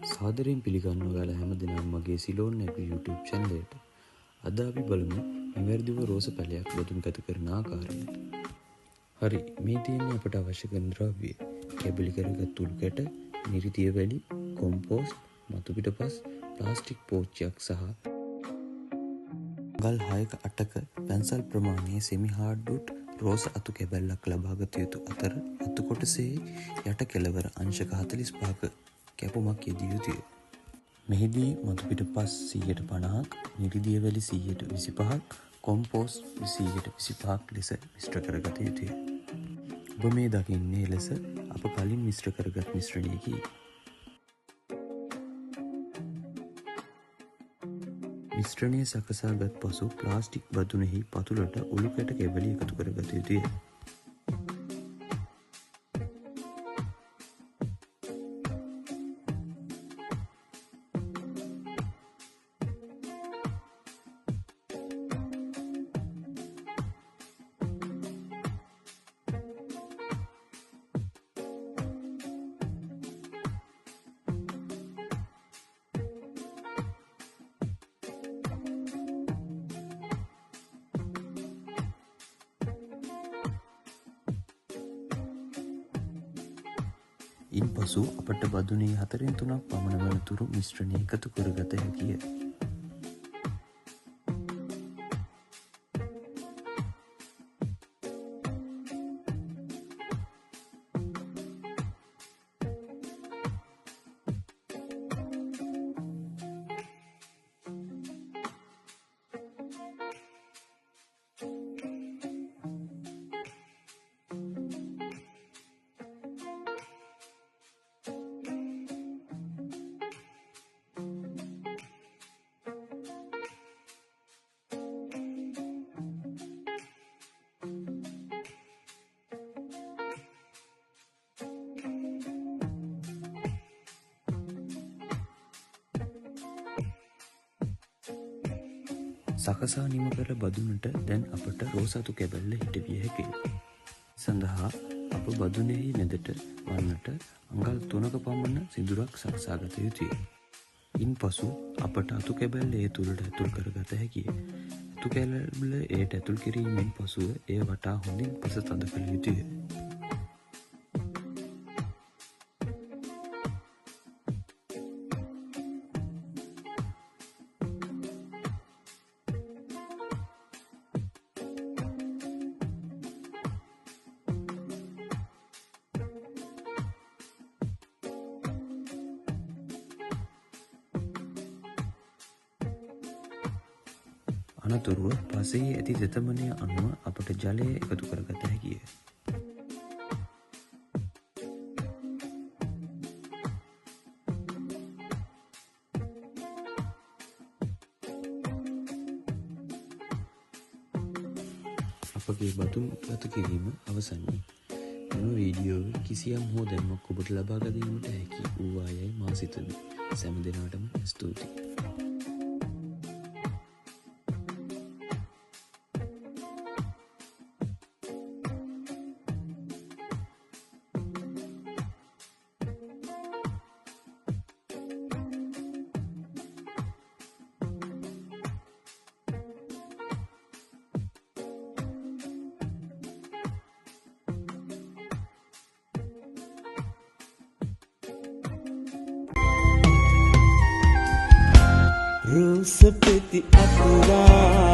සාදරයෙන් පිළිගන්න ඔයාලා හැමදෙනාම මගේ සිලෝන් නැගි YouTube channel එකට. අද අපි බලමු නිවැරදිව රෝස පැලයක් බදුන් ගත කරන ආකාරය. හරි, මේ තියෙන්නේ අපට අවශ්‍ය කරන ද්‍රව්‍ය. කැබලි කරගත් උල් කැට, නිරිතිය වැලි, කොම්පෝස්ට්, මතු පිටපස්, ප්ලාස්ටික් පෝච්චියක් සහ ගල් 6ක 8ක පැන්සල් ප්‍රමාණයේ semi hardwood රෝස අතු කැබැල්ලක් ලබාගත යුතු අතර අතු කොටසේ යට කෙළවර අංශක 45ක කැපුමක් යෙදිය යුතුය. මෙහිදී මතු පිටපස් 150ක්, නිරිදිය වැලි 125ක්, කොම්පෝස්ට් 125ක් ලෙස මිශ්‍ර කරගත යුතුය. ඔබ මේ දකින්නේ ලෙස අප කලින් මිශ්‍ර කරගත් මිශ්‍රණයකි. මිශ්‍රණය සකසාගත් පසු ප්ලාස්ටික් බදුනෙහි පතුලට උළු කැට කැබලි එකතු කරගත යුතුය. ඉන් පසු අපට බදුනේ 4/3 පමණ වනතුරු මිශ්‍රණය එකතු කරගත හැකිය. සකසා නිම කර බදුනට දැන් අපට රෝස අතු කැබැල්ල හිටවිය හැකිය. සඳහා අප බදුනෙහි නෙදට වන්නට අඟල් 3ක පමණ සිදුරක් සකසාගත යුතුය. ඉන් පසු අපට අතු කැබැල්ල ඒ තුළට ඇතුල් කරගත හැකිය. අතු කැබැල්ල එයට ඇතුල් කිරීමෙන් පසුව එය වටා හොඳින් පස තද කළ යුතුය. අනතුරුව පසෙහි ඇති තෙතමනය අනුව අපට ජලය එකතු කරගත හැකිය. අපගේ බදුන් ගත කිරීම අවසන්ය. මෙම වීඩියෝව කිසියම් හෝ දැනුමක් ඔබට ලබා ගැනීමට හැකි වූවායයි මා සිතමි. සෑම දෙනාටම ස්තුතියි. රෝස පෙති අතුරා